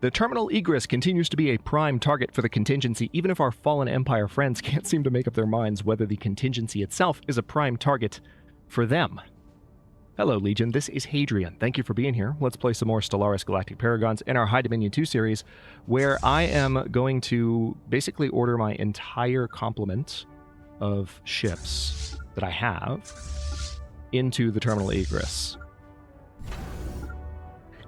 The terminal egress continues to be a prime target for the Contingency, even if our fallen Empire friends can't seem to make up their minds whether the Contingency itself is a prime target for them. Hello, Legion. This is Hadrian. Thank you for being here. Let's play some more Stellaris Galactic Paragons in our High Dominion 2 series, where I am going to basically order my entire complement of ships that I have into the terminal egress.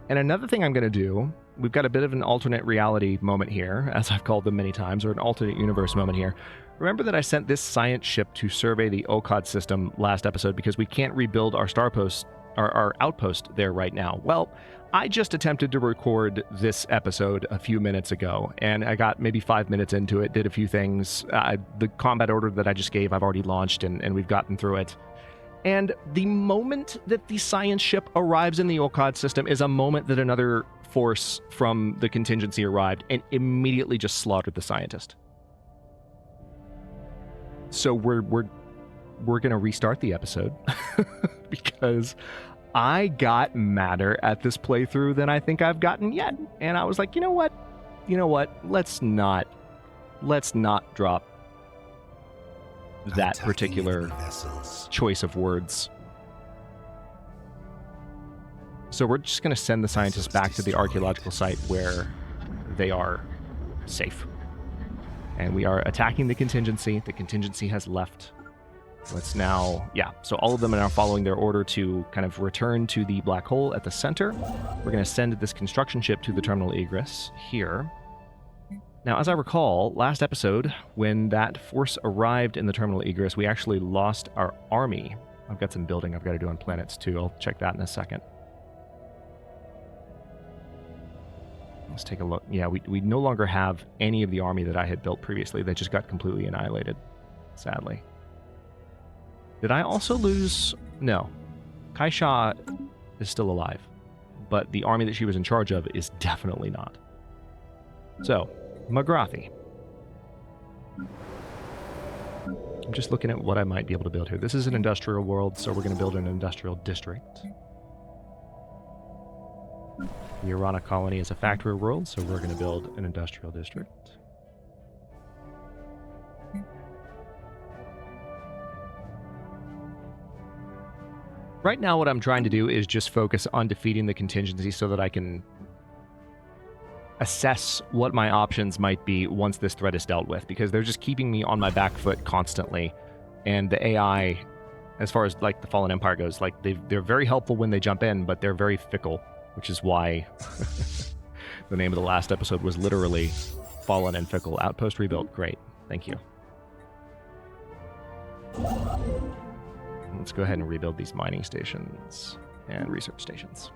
And another thing I'm going to do, we've got a bit of an alternate reality moment here, as I've called them many times, or an alternate universe moment here. Remember that I sent this science ship to survey the OCOD system last episode because we can't rebuild our our outpost there right now. Well, I just attempted to record this episode a few minutes ago, and I got maybe 5 minutes into it, did a few things. The combat order that I just gave, I've already launched, and we've gotten through it. And the moment that the science ship arrives in the OCOD system is a moment that another force from the Contingency arrived and immediately just slaughtered the scientist. So we're going to restart the episode because I got madder at this playthrough than I think I've gotten yet. And I was like, you know what? Let's not drop that particular choice of words. So we're just going to send the scientists back to the archaeological site where they are safe. And we are attacking the Contingency. The Contingency has left. Let's now, so all of them are now following their order to kind of return to the black hole at the center. We're going to send this construction ship to the terminal egress here. Now, as I recall, last episode, when that force arrived in the terminal egress, we actually lost our army. I've got some building I've got to do on planets too. I'll check that in a second. Let's take a look. Yeah, we no longer have any of the army that I had built previously. They just got completely annihilated, sadly. Did I also lose? No. Kaisha is still alive, but the army that she was in charge of is definitely not. So, Magrathi. I'm just looking at what I might be able to build here. This is an industrial world, so we're going to build an industrial district. The Irana colony is a factory world, so we're going to build an industrial district. Right now, what I'm trying to do is just focus on defeating the Contingency so that I can assess what my options might be once this threat is dealt with, because they're just keeping me on my back foot constantly. And the AI, as far as like the Fallen Empire goes, like they're very helpful when they jump in, but they're very fickle, which is why the name of the last episode was literally Fallen and Fickle. Outpost rebuilt. Great. Thank you. Let's go ahead and rebuild these mining stations and research stations.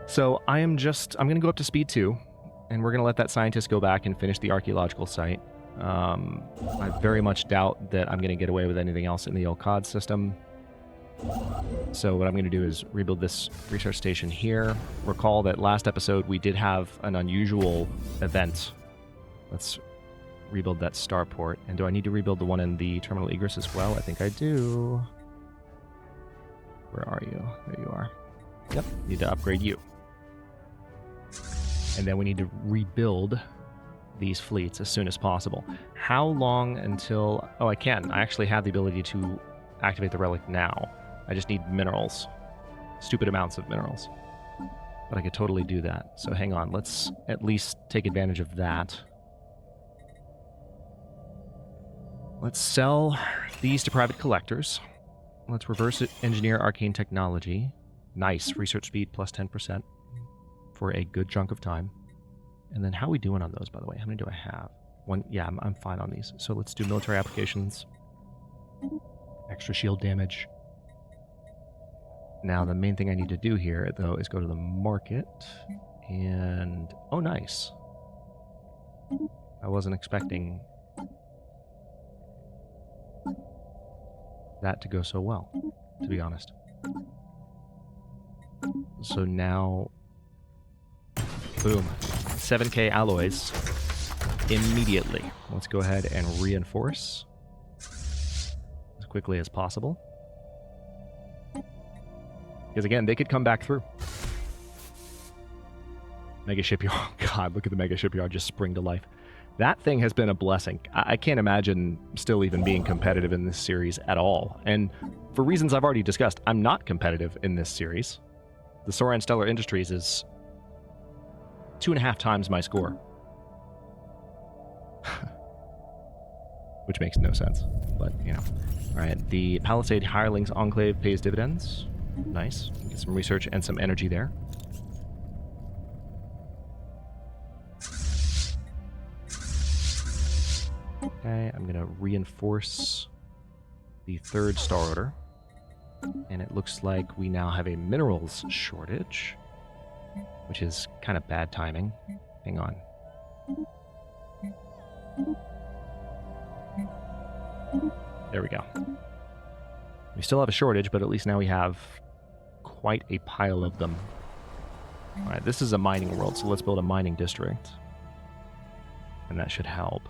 So I'm going to go up to speed 2, and we're going to let that scientist go back and finish the archaeological site. I very much doubt that I'm going to get away with anything else in the OCOD system. So what I'm going to do is rebuild this research station here. Recall that last episode we did have an unusual event. Let's rebuild that starport. And do I need to rebuild the one in the terminal egress as well? I think I do. Where are you? There you are. Yep, need to upgrade you. And then we need to rebuild these fleets as soon as possible. How long until... Oh, I can. I actually have the ability to activate the relic now. I just need minerals. Stupid amounts of minerals. But I could totally do that. So hang on. Let's at least take advantage of that. Let's sell these to private collectors. Let's reverse engineer arcane technology. Nice. Research speed plus 10% for a good chunk of time. And then how are we doing on those, by the way? How many do I have? One. Yeah, I'm fine on these. So let's do military applications. Extra shield damage. Now, the main thing I need to do here, though, is go to the market. And... oh, nice. I wasn't expecting that to go so well, to be honest. So now... boom. 7k alloys immediately. Let's go ahead and reinforce as quickly as possible. Because again, they could come back through. Mega shipyard. Oh, God, look at the mega shipyard just spring to life. That thing has been a blessing. I can't imagine still even being competitive in this series at all. And for reasons I've already discussed, I'm not competitive in this series. The Soran Stellar Industries is 2.5 times my score. Which makes no sense, but, you know. All right, the Palisade Hirelings Enclave pays dividends. Nice. Get some research and some energy there. Okay, I'm going to reinforce the 3rd Star Order. And it looks like we now have a minerals shortage, which is kind of bad timing. Hang on. There we go. We still have a shortage, but at least now we have quite a pile of them. All right, this is a mining world, so let's build a mining district. And that should help.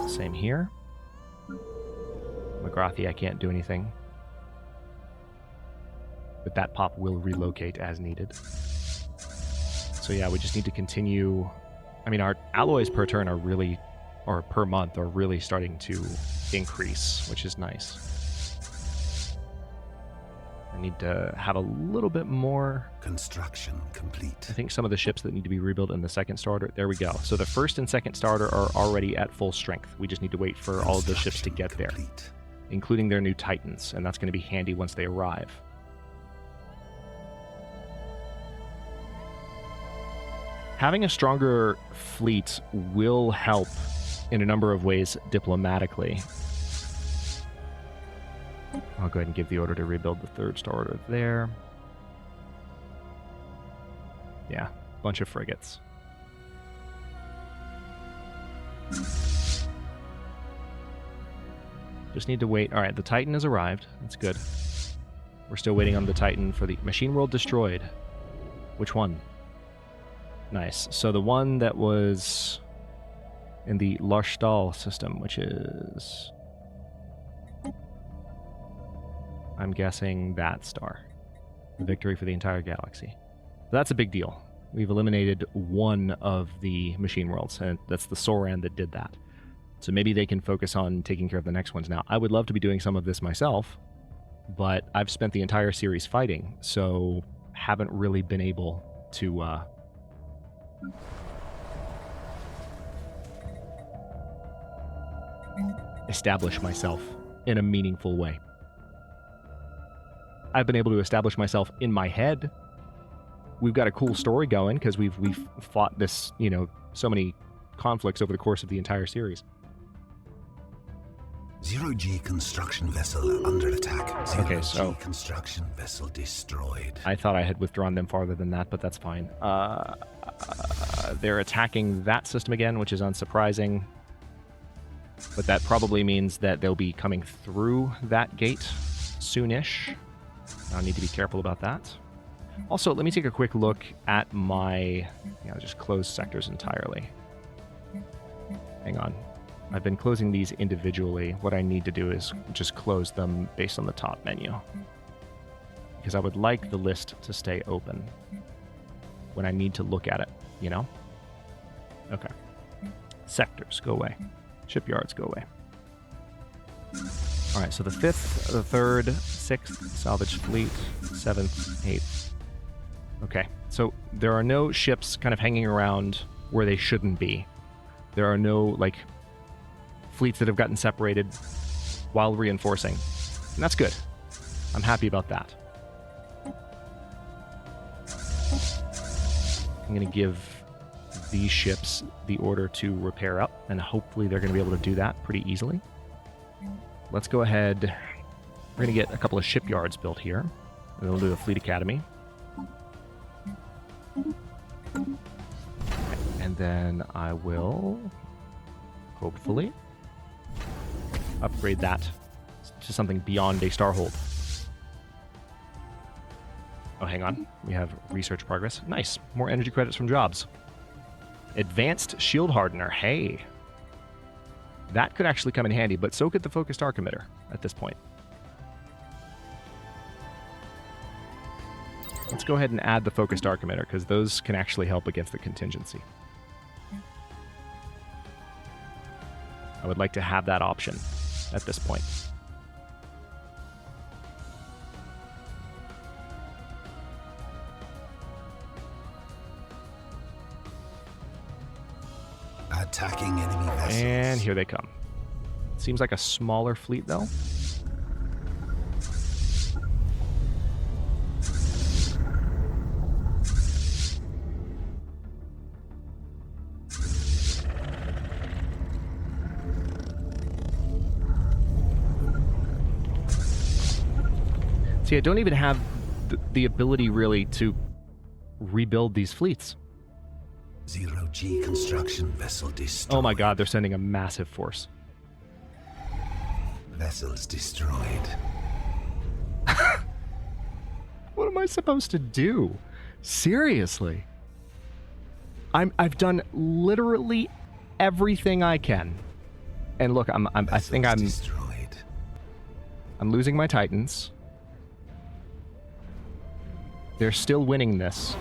Same here. McGrathi, I can't do anything. But that pop will relocate as needed. So yeah, we just need to continue. I mean, our alloys per turn are really, or per month, are really starting to increase, which is nice. I need to have a little bit more. Construction complete. I think some of the ships that need to be rebuilt in the 2nd starter. There we go. So the 1st and 2nd starter are already at full strength. We just need to wait for all of the ships to get there, including their new Titans, and that's going to be handy once they arrive. Having a stronger fleet will help in a number of ways diplomatically. I'll go ahead and give the order to rebuild the 3rd Star Order there. Yeah, bunch of frigates. Just need to wait. All right, the Titan has arrived. That's good. We're still waiting on the Titan for the machine world destroyed. Which one? Nice. So the one that was in the Larstal system, which is, I'm guessing, that star. The victory for the entire galaxy. That's a big deal. We've eliminated one of the machine worlds, and that's the Soran that did that. So maybe they can focus on taking care of the next ones. Now, I would love to be doing some of this myself, but I've spent the entire series fighting, so haven't really been able to establish myself in a meaningful way. I've been able to establish myself in my head. We've got a cool story going because we've fought this, you know, so many conflicts over the course of the entire series. 0G construction vessel under attack. 0G okay, so construction vessel destroyed. I thought I had withdrawn them farther than that, but that's fine. They're attacking that system again, which is unsurprising. But that probably means that they'll be coming through that gate soonish. I'll need to be careful about that. Also, let me take a quick look at my... I'll just close sectors entirely. Hang on. I've been closing these individually. What I need to do is just close them based on the top menu. Because I would like the list to stay open when I need to look at it, you know? Okay. Sectors, go away. Shipyards, go away. All right, so the 5th, the 3rd, 6th, salvage fleet, 7th, 8th. Okay, so there are no ships kind of hanging around where they shouldn't be. There are no, like, fleets that have gotten separated while reinforcing. And that's good. I'm happy about that. I'm going to give these ships the order to repair up, and hopefully they're going to be able to do that pretty easily. Let's go ahead. We're going to get a couple of shipyards built here, and then we'll do a fleet academy. And then I will, hopefully, upgrade that to something beyond a Starhold. Oh, hang on. We have research progress. Nice. More energy credits from jobs. Advanced shield hardener. Hey. That could actually come in handy, but so could the focused arc emitter at this point. Let's go ahead and add the focused arc emitter, because those can actually help against the contingency. I would like to have that option at this point. Attacking enemy vessels. And here they come. Seems like a smaller fleet, though. See, I don't even have the ability, really, to rebuild these fleets. 0G construction vessel destroyed. Oh my god, they're sending a massive force. Vessels destroyed. What am I supposed to do? Seriously. I've done literally everything I can. And look, I think I'm destroyed. I'm losing my Titans. They're still winning this.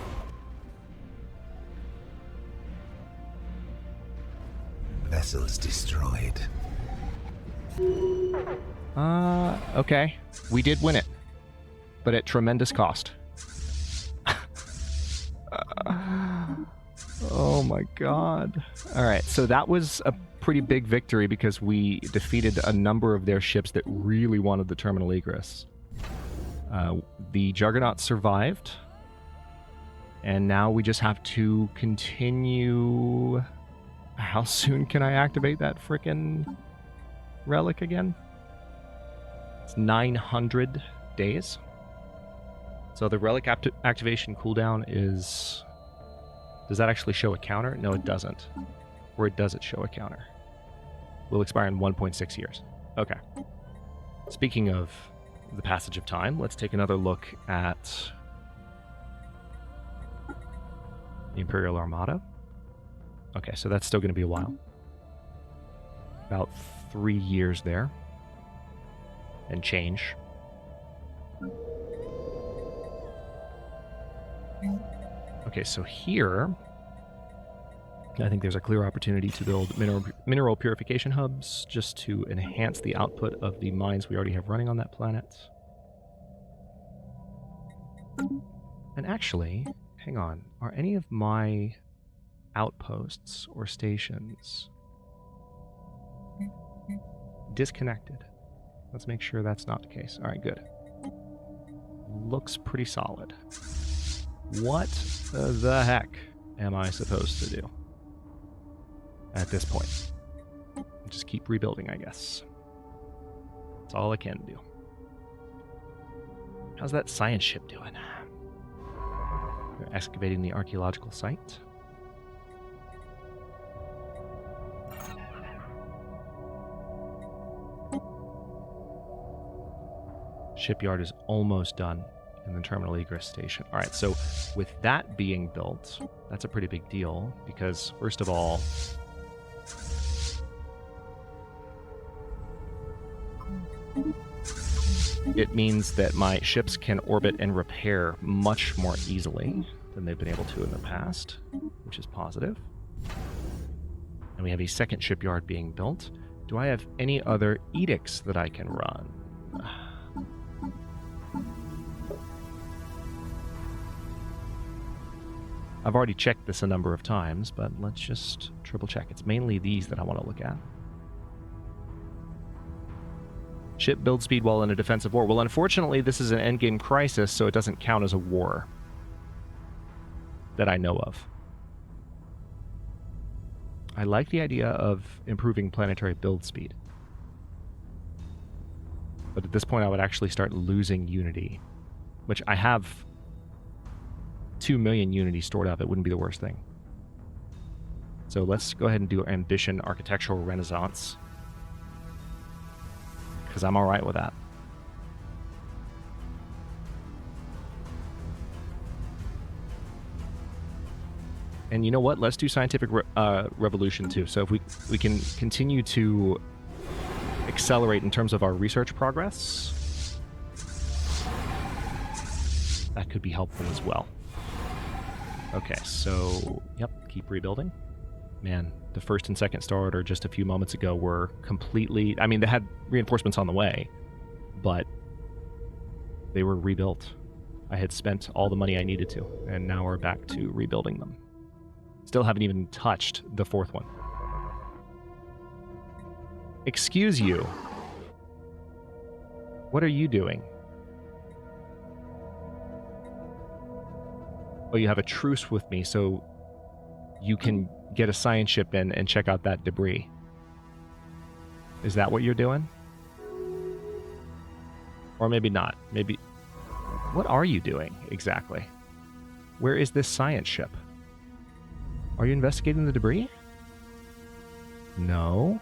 Vessels destroyed. Okay. We did win it. But at tremendous cost. Oh my god. Alright, so that was a pretty big victory because we defeated a number of their ships that really wanted the terminal egress. The Juggernaut survived. And now we just have to continue... How soon can I activate that frickin' relic again? It's 900 days. So the relic activation cooldown is... Does that actually show a counter? No, it doesn't. Or does it show a counter? Will expire in 1.6 years. Okay. Speaking of the passage of time, let's take another look at the Imperial Armada. Okay, so that's still going to be a while. About 3 years there. And change. Okay, so here, I think there's a clear opportunity to build mineral purification hubs just to enhance the output of the mines we already have running on that planet. And actually, hang on, are any of my outposts or stations disconnected? Let's make sure that's not the case. All right, good. Looks pretty solid. What the heck am I supposed to do at this point? Just keep rebuilding, I guess. That's all I can do. How's that science ship doing? They're excavating the archaeological site. Shipyard is almost done in the terminal egress station. All right, so with that being built, that's a pretty big deal because, first of all, it means that my ships can orbit and repair much more easily than they've been able to in the past, which is positive. And we have a second shipyard being built. Do I have any other edicts that I can run? I've already checked this a number of times, but let's just triple check. It's mainly these that I want to look at. Ship build speed while in a defensive war. Well, unfortunately, this is an endgame crisis, so it doesn't count as a war that I know of. I like the idea of improving planetary build speed. But at this point, I would actually start losing Unity, which I have 2 million Unity stored up. It wouldn't be the worst thing. So let's go ahead and do Ambition Architectural Renaissance, because I'm alright with that. And you know what? Let's do Scientific Revolution too. So if we can continue to accelerate in terms of our research progress. that could be helpful as well. Okay, so, yep, keep rebuilding. Man, the first and second Star Order just a few moments ago were completely... I mean, they had reinforcements on the way, but they were rebuilt. I had spent all the money I needed to, and now we're back to rebuilding them. Still haven't even touched the fourth one. Excuse you. What are you doing? Oh, you have a truce with me, so you can get a science ship in and check out that debris. Is that what you're doing? Or maybe not. Maybe... What are you doing, exactly? Where is this science ship? Are you investigating the debris? No.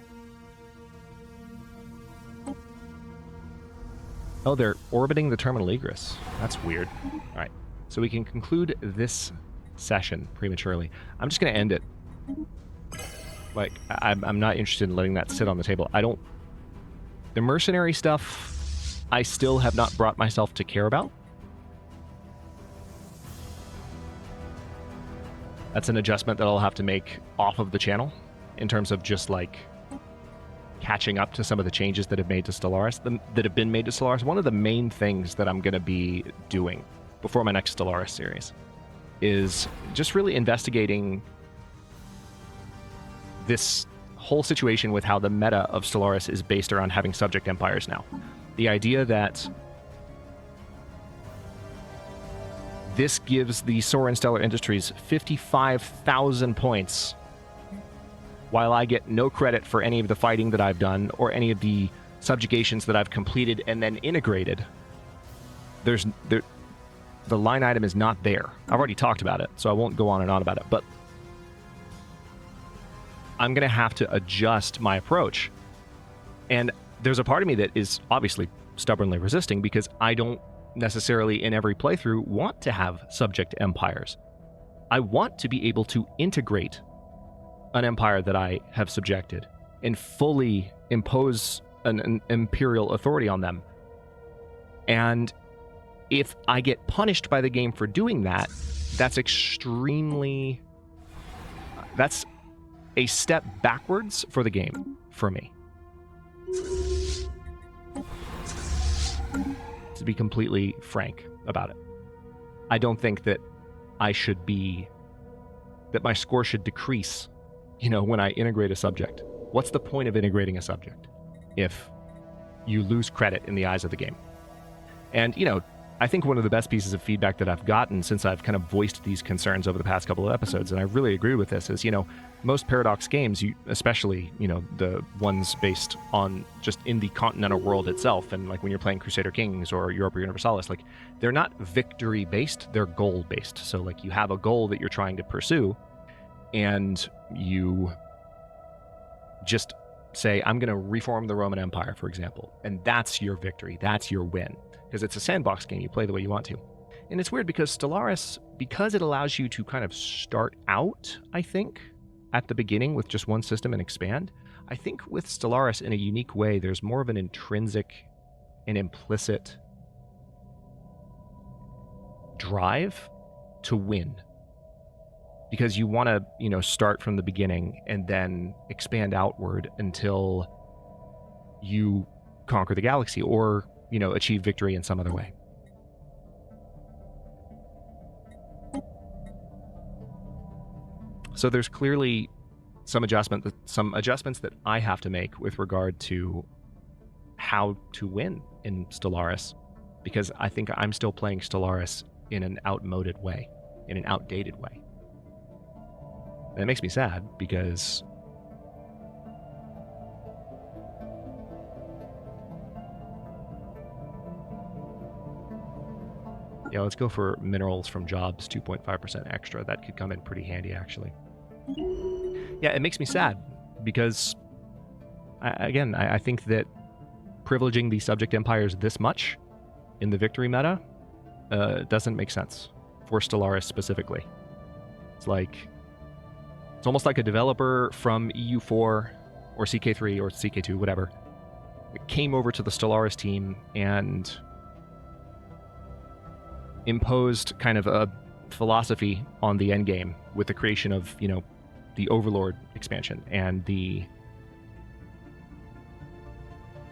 Oh, they're orbiting the terminal egress. That's weird. All right. So we can conclude this session prematurely. I'm just going to end it. Like, I'm not interested in letting that sit on the table. I don't... The mercenary stuff, I still have not brought myself to care about. That's an adjustment that I'll have to make off of the channel in terms of just, like, catching up to some of the changes that have made to Stellaris, that have been made to Stellaris. One of the main things that I'm going to be doing before my next Stellaris series is just really investigating this whole situation with how the meta of Stellaris is based around having subject empires now. The idea that this gives the Sovereign Stellar Industries 55,000 points, while I get no credit for any of the fighting that I've done or any of the subjugations that I've completed and then integrated. The line item is not there. I've already talked about it, so I won't go on and on about it, but I'm going to have to adjust my approach. And there's a part of me that is obviously stubbornly resisting because I don't necessarily in every playthrough want to have subject empires. I want to be able to integrate an empire that I have subjected and fully impose an imperial authority on them. And if I get punished by the game for doing that, that's a step backwards for the game, for me. To be completely frank about it. I don't think that that my score should decrease, when I integrate a subject. What's the point of integrating a subject if you lose credit in the eyes of the game? And, I think one of the best pieces of feedback that I've gotten since I've kind of voiced these concerns over the past couple of episodes, and I really agree with this, is, most Paradox games, especially, the ones based on just in the continental world itself, and like when you're playing Crusader Kings or Europa Universalis, like they're not victory based, they're goal based. So like you have a goal that you're trying to pursue, and you just say, I'm going to reform the Roman Empire, for example, and that's your victory, that's your win. Because it's a sandbox game, you play the way you want to. And it's weird because Stellaris, because it allows you to kind of start out, I think, at the beginning with just one system and expand, I think with Stellaris in a unique way, there's more of an intrinsic and implicit drive to win. Because you want to, start from the beginning and then expand outward until you conquer the galaxy or achieve victory in some other way. So there's clearly some adjustments that I have to make with regard to how to win in Stellaris, because I think I'm still playing Stellaris in an outmoded way, in an outdated way. And it makes me sad because yeah, let's go for minerals from jobs, 2.5% extra. That could come in pretty handy, actually. Yeah, it makes me sad because, I think that privileging the subject empires this much in the victory meta doesn't make sense for Stellaris specifically. It's almost like a developer from EU4 or CK3 or CK2, whatever, came over to the Stellaris team and imposed kind of a philosophy on the endgame with the creation of, the Overlord expansion and the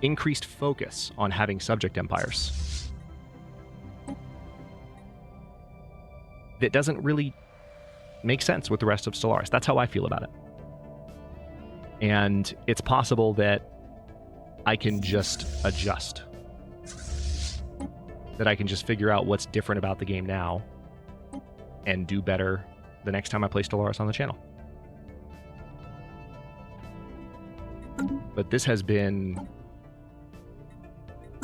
increased focus on having subject empires. That doesn't really make sense with the rest of Stellaris. That's how I feel about it. And it's possible that I can just adjust. That I can just figure out what's different about the game now and do better the next time I play Stellaris on the channel. But this has been...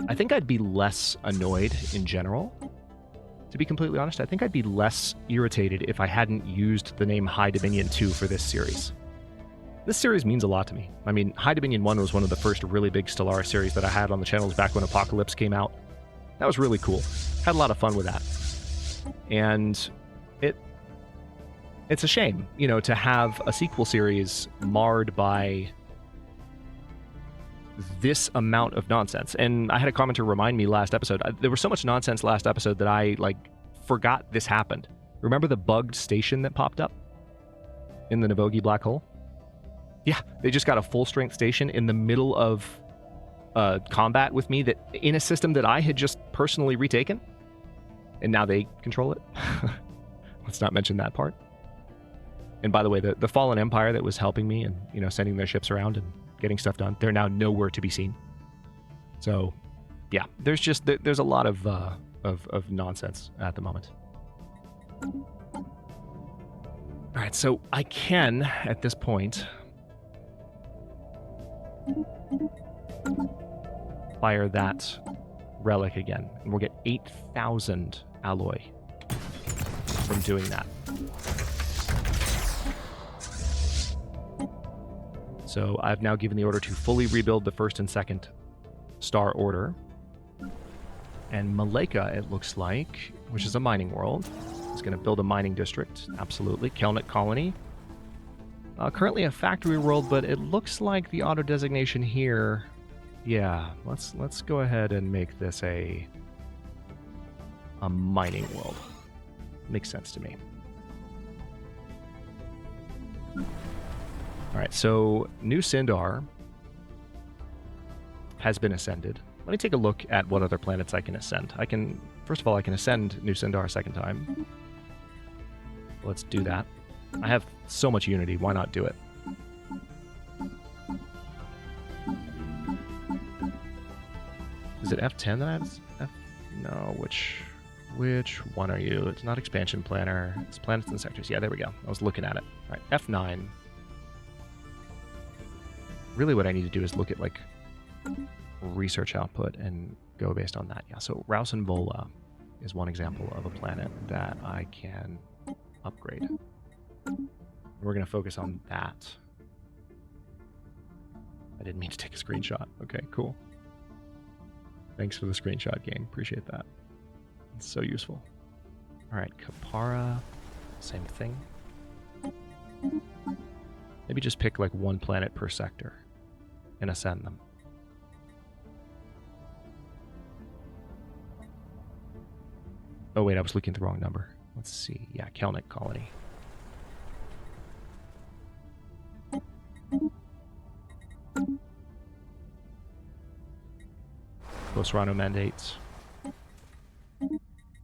I think I'd be less annoyed in general, to be completely honest. I think I'd be less irritated if I hadn't used the name High Dominion 2 for this series. This series means a lot to me. I mean, High Dominion 1 was one of the first really big Stellaris series that I had on the channels back when Apocalypse came out. That was really cool. Had a lot of fun with that. And it's a shame, to have a sequel series marred by this amount of nonsense. And I had a commenter remind me last episode, there was so much nonsense last episode that I forgot this happened. Remember the bugged station that popped up in the Navogi black hole? Yeah, they just got a full strength station in the middle of combat with me, that in a system that I had just personally retaken, and now they control it. Let's not mention that part. And by the way, the Fallen Empire that was helping me and sending their ships around and getting stuff done, they're now nowhere to be seen. So yeah, there's a lot of nonsense at the moment. All right, so I can at this point fire that relic again, and we'll get 8,000 alloy from doing that. So I've now given the order to fully rebuild the first and second star order. And Maleka, it looks like, which is a mining world, is going to build a mining district. Absolutely. Kelnick Colony. Currently a factory world, but it looks like the auto designation here. Yeah, let's go ahead and make this a mining world. Makes sense to me. All right, so New Syndar has been ascended. Let me take a look at what other planets I can ascend. First of all, I can ascend New Syndar a second time. Let's do that. I have so much unity, why not do it? Is it F10 that has No, which one are you? It's not expansion planner. It's planets and sectors. Yeah, there we go. I was looking at it. All right, F9. Really what I need to do is look at research output and go based on that. Yeah, so Rouse and Vola is one example of a planet that I can upgrade. We're going to focus on that. I didn't mean to take a screenshot. Okay, cool. Thanks for the screenshot, game. Appreciate that. It's so useful. All right, Kapara, same thing. Maybe just pick one planet per sector and ascend them. Oh wait, I was looking at the wrong number. Let's see. Yeah, Kelnick Colony. Post-Rano mandates.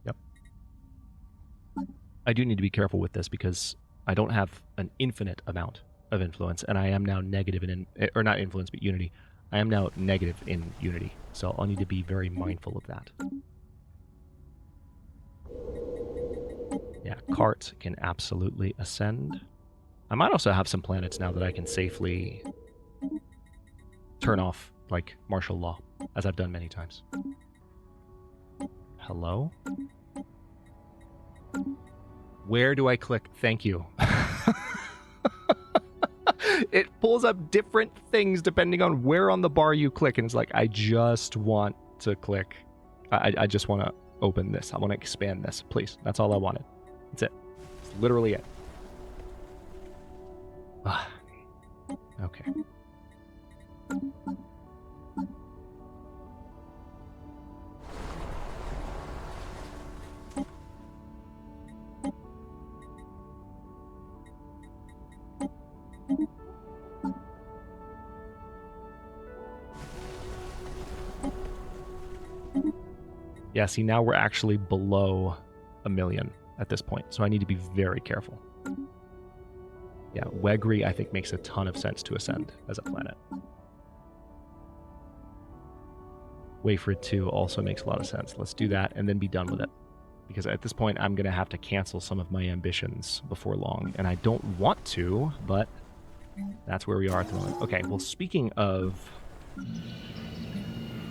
Yep. I do need to be careful with this because I don't have an infinite amount of influence, and I am now negative or not influence, but unity. I am now negative in unity, so I'll need to be very mindful of that. Yeah, Cart can absolutely ascend. I might also have some planets now that I can safely turn off, martial law, as I've done many times. Hello? Where do I click? Thank you. It pulls up different things depending on where on the bar you click, and it's I just want to click. I just want to open this. I want to expand this, please. That's all I wanted. That's it. That's literally it. Okay. Yeah, see, now we're actually below 1 million at this point, so I need to be very careful. Yeah, Wegri, I think, makes a ton of sense to ascend as a planet. Wayford 2 also makes a lot of sense. Let's do that and then be done with it. Because at this point, I'm going to have to cancel some of my ambitions before long. And I don't want to, but that's where we are at the moment. Okay, well, speaking of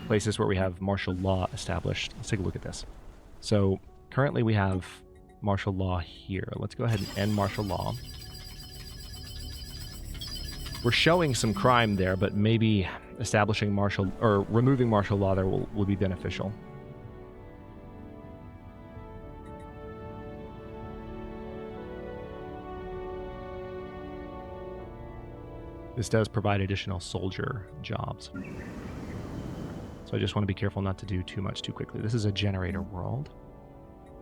places where we have martial law established, let's take a look at this. So currently we have martial law here. Let's go ahead and end martial law. We're showing some crime there, but maybe establishing martial or removing martial law there will be beneficial. This does provide additional soldier jobs. So I just want to be careful not to do too much too quickly. This is a generator world.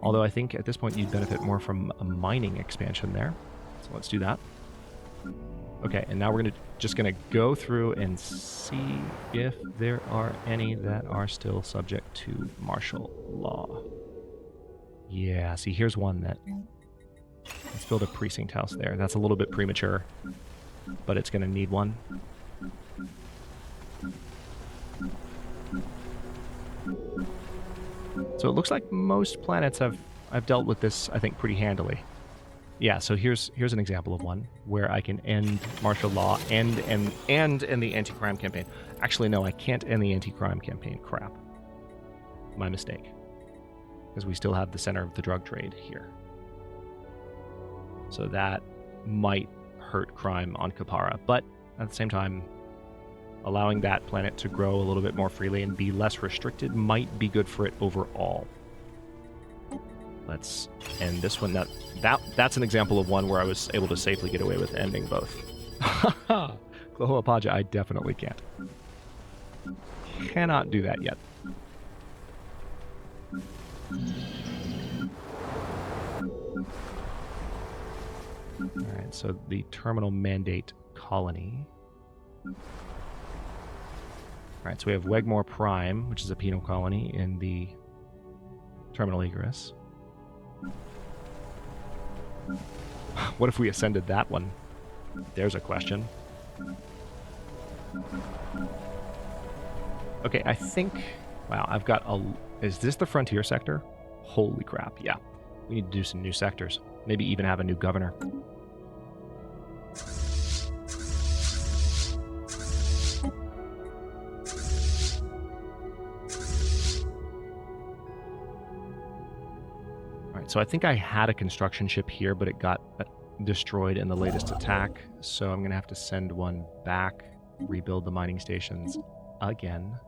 Although I think at this point you'd benefit more from a mining expansion there. So let's do that. Okay, and now we're just gonna go through and see if there are any that are still subject to martial law. Yeah, see, here's one that... Let's build a precinct house there. That's a little bit premature, but it's gonna need one. So it looks like most planets I've dealt with this, I think, pretty handily. Yeah, so here's an example of one where I can end martial law and end the anti-crime campaign. Actually, no, I can't end the anti-crime campaign. Crap. My mistake. Because we still have the center of the drug trade here. So that might hurt crime on Kapara. But at the same time, allowing that planet to grow a little bit more freely and be less restricted might be good for it overall. Let's end this one. That's an example of one where I was able to safely get away with ending both. Klohoapaja, I definitely can't. Cannot do that yet. Alright, so the terminal mandate colony. Alright, so we have Wegmore Prime, which is a penal colony in the terminal egress. What if we ascended that one? There's a question. Okay, I think... Wow, I've got a... Is this the frontier sector? Holy crap, yeah. We need to do some new sectors. Maybe even have a new governor. So I think I had a construction ship here, but it got destroyed in the latest attack. So I'm going to have to send one back, rebuild the mining stations again.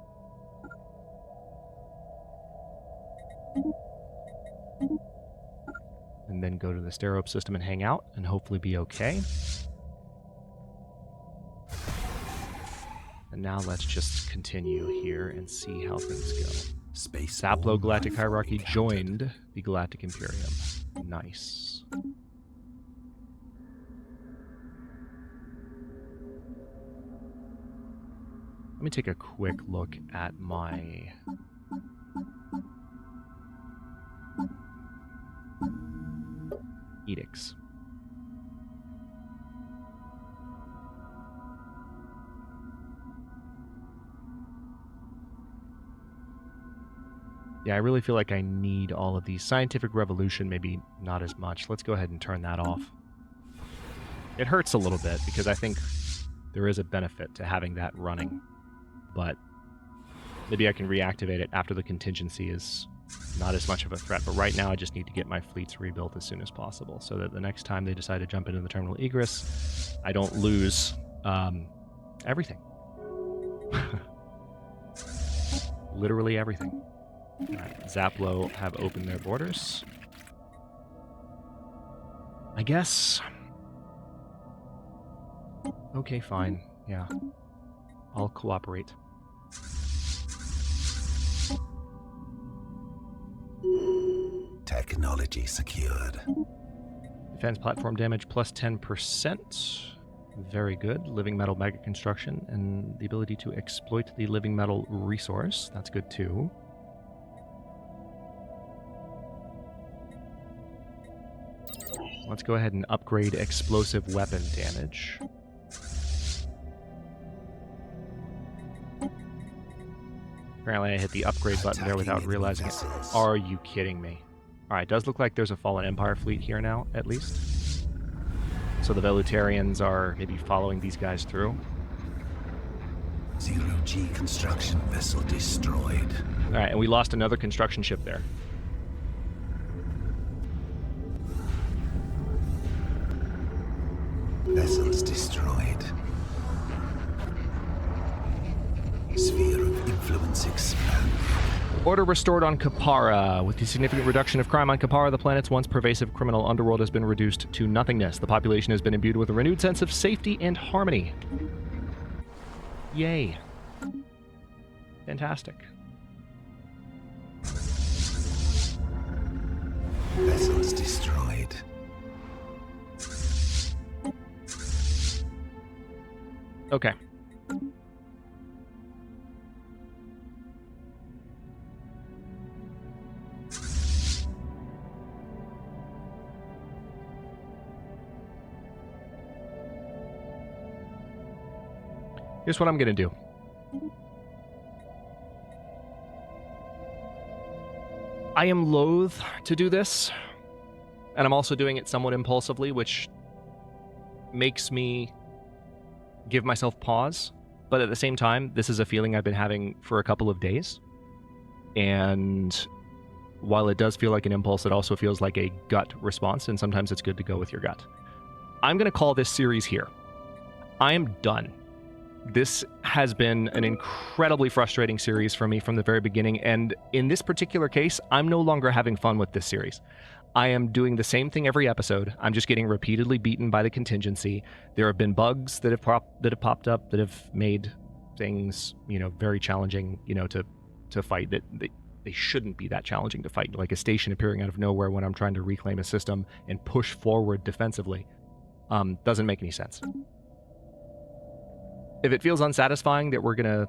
And then go to the Sterope system and hang out and hopefully be okay. And now let's just continue here and see how things go. Space Saplo Galactic Hierarchy joined the Galactic Imperium. Nice. Let me take a quick look at my... edicts. Yeah, I really feel like I need all of these. Scientific revolution, maybe not as much. Let's go ahead and turn that off. It hurts a little bit because I think there is a benefit to having that running. But maybe I can reactivate it after the contingency is not as much of a threat. But right now I just need to get my fleets rebuilt as soon as possible so that the next time they decide to jump into the terminal egress, I don't lose everything. Literally everything. Alright, Zaplo have opened their borders. I guess... Okay, fine. Yeah. I'll cooperate. Technology secured. Defense platform damage plus 10%. Very good. Living metal mega construction and the ability to exploit the living metal resource. That's good too. Let's go ahead and upgrade explosive weapon damage. Apparently I hit the upgrade button there without realizing it. Are you kidding me? Alright, does look like there's a Fallen Empire fleet here now, at least. So the Velutarians are maybe following these guys through. 0G construction vessel destroyed. Alright, and we lost another construction ship there. Vessels destroyed. Sphere of influence expanded. Order restored on Kapara. With the significant reduction of crime on Kapara, the planet's once pervasive criminal underworld has been reduced to nothingness. The population has been imbued with a renewed sense of safety and harmony. Yay. Fantastic. Vessels destroyed. Okay. Here's what I'm going to do. I am loath to do this, and I'm also doing it somewhat impulsively, which makes me give myself pause. But at the same time, this is a feeling I've been having for a couple of days. And while it does feel like an impulse, it also feels like a gut response, and sometimes it's good to go with your gut. I'm going to call this series here. I am done. This has been an incredibly frustrating series for me from the very beginning, and in this particular case, I'm no longer having fun with this series. I am doing the same thing every episode. I'm just getting repeatedly beaten by the contingency. There have been bugs that have popped up that have made things, very challenging, to fight. That they shouldn't be that challenging to fight. Like a station appearing out of nowhere when I'm trying to reclaim a system and push forward defensively, doesn't make any sense. If it feels unsatisfying that we're going to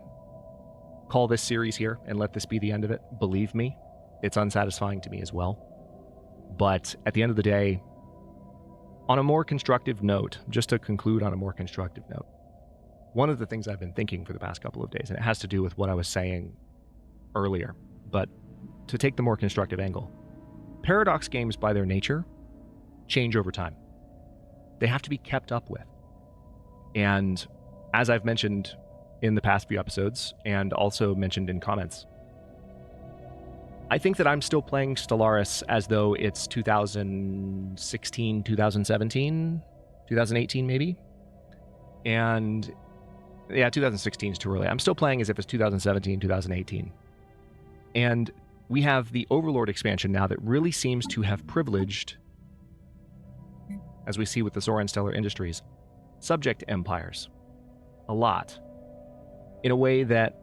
call this series here and let this be the end of it, believe me, it's unsatisfying to me as well. But at the end of the day, on a more constructive note, just to conclude on a more constructive note, one of the things I've been thinking for the past couple of days, and it has to do with what I was saying earlier, but to take the more constructive angle, paradox games by their nature change over time. They have to be kept up with. And as I've mentioned in the past few episodes, and also mentioned in comments, I think that I'm still playing Stellaris as though it's 2016, 2017, 2018 maybe. And yeah, 2016 is too early. I'm still playing as if it's 2017, 2018. And we have the Overlord expansion now that really seems to have privileged, as we see with the Zoran Stellar Industries, subject empires. A lot. In a way that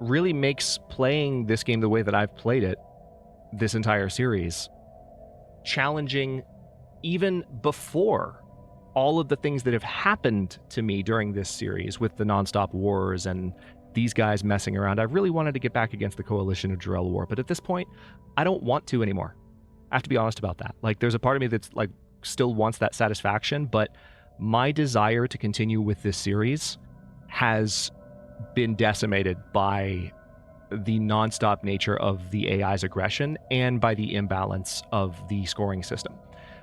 really makes playing this game the way that I've played it this entire series challenging even before all of the things that have happened to me during this series with the nonstop wars and these guys messing around. I really wanted to get back against the coalition of Jarell War, but at this point, I don't want to anymore. I have to be honest about that. Like, there's a part of me that's like still wants that satisfaction, but my desire to continue with this series has been decimated by the nonstop nature of the AI's aggression and by the imbalance of the scoring system.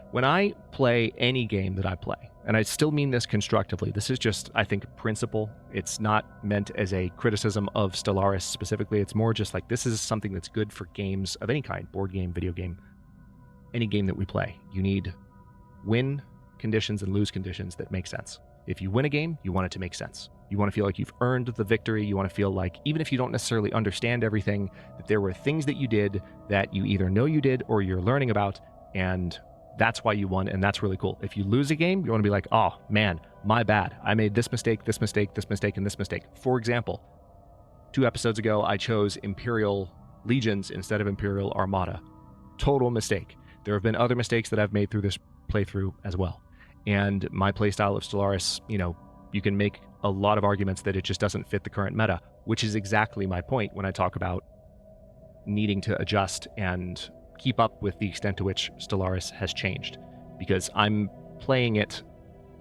When I play any game that I play, and I still mean this constructively, this is just, I think, principle. It's not meant as a criticism of Stellaris specifically. It's more just like, this is something that's good for games of any kind, board game, video game, any game that we play. You need win conditions and lose conditions that make sense. If you win a game, you want it to make sense. You want to feel like you've earned the victory. You want to feel like, even if you don't necessarily understand everything, that there were things that you did that you either know you did or you're learning about, and that's why you won, and that's really cool. If you lose a game, you want to be like, oh man, my bad. I made this mistake, this mistake, this mistake, and this mistake. For example, 2 episodes ago, I chose Imperial Legions instead of Imperial Armada. Total mistake. There have been other mistakes that I've made through this playthrough as well. And my playstyle of Stellaris, you can make a lot of arguments that it just doesn't fit the current meta, which is exactly my point when I talk about needing to adjust and keep up with the extent to which Stellaris has changed. because I'm playing it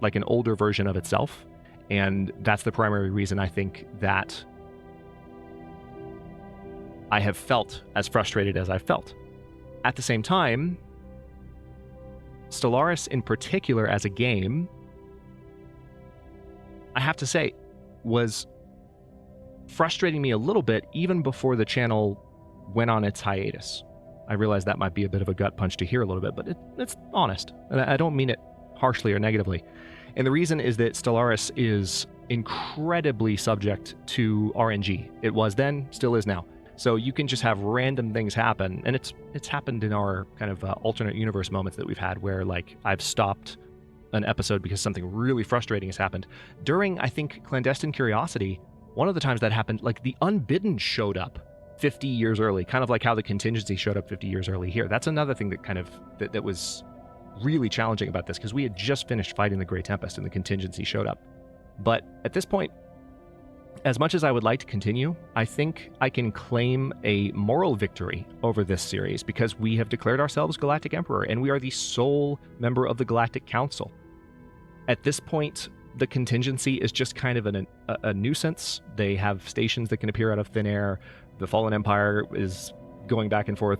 like an older version of itself, and that's the primary reason I think that I have felt as frustrated as I felt. At the same time, Stellaris in particular as a game, I have to say, was frustrating me a little bit even before the channel went on its hiatus. I realize that might be a bit of a gut punch to hear a little bit, but it's honest. And I don't mean it harshly or negatively. And the reason is that Stellaris is incredibly subject to RNG. It was then, still is now. So you can just have random things happen, and it's happened in our kind of alternate universe moments that we've had where, like, I've stopped an episode because something really frustrating has happened. During, I think, Clandestine Curiosity, one of the times that happened, like, the Unbidden showed up 50 years early, kind of like how the Contingency showed up 50 years early here. That's another thing that kind of, that was really challenging about this, because we had just finished fighting the Grey Tempest and the Contingency showed up. But at this point, as much as I would like to continue, I think I can claim a moral victory over this series because we have declared ourselves Galactic Emperor and we are the sole member of the Galactic Council. At this point, the Contingency is just kind of a nuisance. They have stations that can appear out of thin air. The Fallen Empire is going back and forth,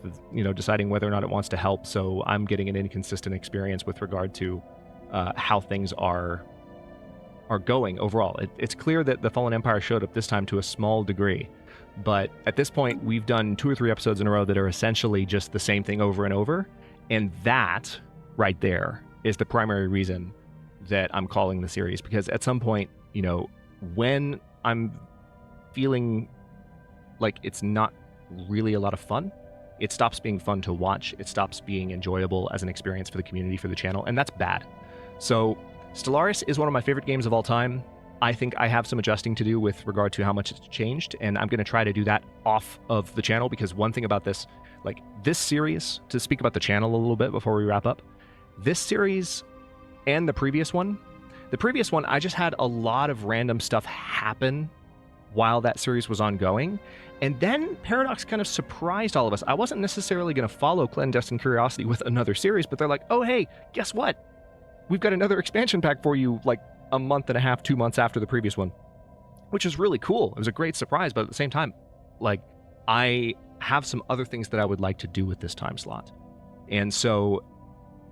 deciding whether or not it wants to help, so I'm getting an inconsistent experience with regard to how things are going overall. It's clear that the Fallen Empire showed up this time to a small degree, but at this point we've done 2 or 3 episodes in a row that are essentially just the same thing over and over, and that right there is the primary reason that I'm calling the series, because at some point, when I'm feeling like it's not really a lot of fun, it stops being fun to watch, it stops being enjoyable as an experience for the community, for the channel, and that's bad. So Stellaris is one of my favorite games of all time. I think I have some adjusting to do with regard to how much it's changed, and I'm going to try to do that off of the channel, because one thing about this, like this series, to speak about the channel a little bit before we wrap up, this series and the previous one, I just had a lot of random stuff happen while that series was ongoing, and then Paradox kind of surprised all of us. I wasn't necessarily going to follow Clandestine Curiosity with another series, but they're like, oh hey, guess what? We've got another expansion pack for you, like a month and a half, 2 months after the previous one, which is really cool. It was a great surprise, but at the same time, like, I have some other things that I would like to do with this time slot. And so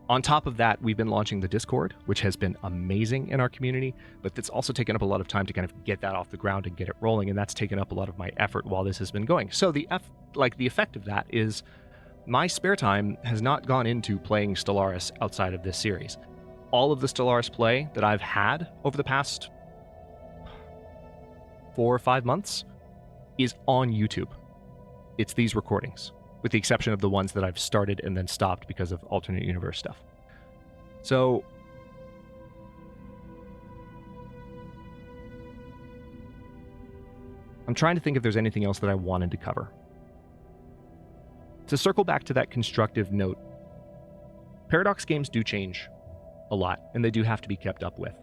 on top of that, we've been launching the Discord, which has been amazing in our community, but it's also taken up a lot of time to kind of get that off the ground and get it rolling, and that's taken up a lot of my effort while this has been going. So the effect of that is my spare time has not gone into playing Stellaris outside of this series. All of the Stellaris play that I've had over the past 4 or 5 months is on YouTube. It's these recordings, with the exception of the ones that I've started and then stopped because of alternate universe stuff. So I'm trying to think if there's anything else that I wanted to cover. To circle back to that constructive note, Paradox games do change a lot, and they do have to be kept up with.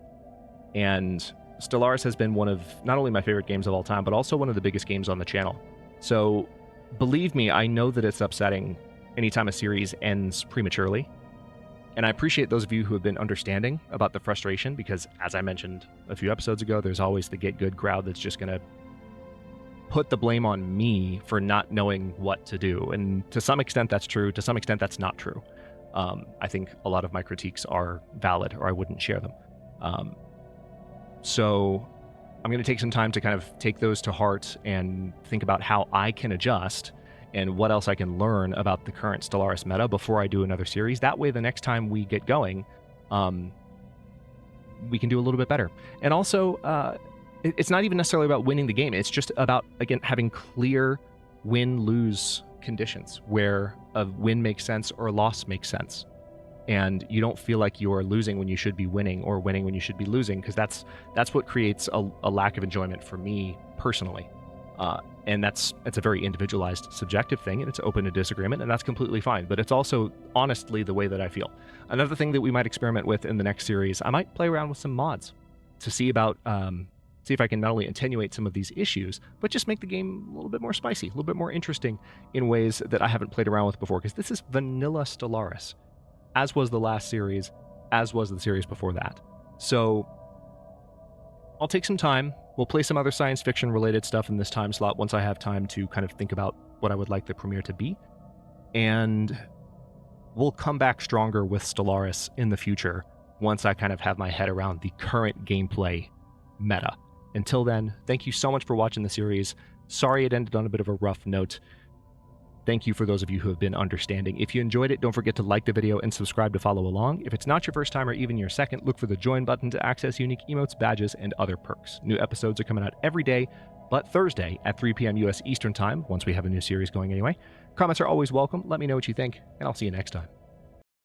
And Stellaris has been one of not only my favorite games of all time, but also one of the biggest games on the channel. So believe me, I know that it's upsetting anytime a series ends prematurely. And I appreciate those of you who have been understanding about the frustration, because as I mentioned a few episodes ago, there's always the get good crowd that's just going to put the blame on me for not knowing what to do. And to some extent that's true, to some extent that's not true. I think a lot of my critiques are valid, or I wouldn't share them. So I'm going to take some time to kind of take those to heart and think about how I can adjust and what else I can learn about the current Stellaris meta before I do another series. That way, the next time we get going, we can do a little bit better. And also, it's not even necessarily about winning the game. It's just about, again, having clear win-lose conditions where a win makes sense or a loss makes sense, and you don't feel like you're losing when you should be winning or winning when you should be losing, because that's what creates a lack of enjoyment for me personally, and it's a very individualized, subjective thing, and it's open to disagreement, and that's completely fine, but it's also honestly the way that I feel. Another thing that we might experiment with in the next series, I might play around with some mods to see about see if I can not only attenuate some of these issues, but just make the game a little bit more spicy, a little bit more interesting in ways that I haven't played around with before, because this is vanilla Stellaris. as was the last series, as was the series before that. So I'll take some time. We'll play some other science fiction related stuff in this time slot once I have time to kind of think about what I would like the premiere to be. And we'll come back stronger with Stellaris in the future once I kind of have my head around the current gameplay meta. Until then, thank you so much for watching the series. Sorry it ended on a bit of a rough note. Thank you for those of you who have been understanding. If you enjoyed it, don't forget to like the video and subscribe to follow along. If it's not your first time or even your second, look for the join button to access unique emotes, badges, and other perks. New episodes are coming out every day, but Thursday at 3 p.m. US Eastern Time, once we have a new series going anyway. Comments are always welcome. Let me know what you think, and I'll see you next time.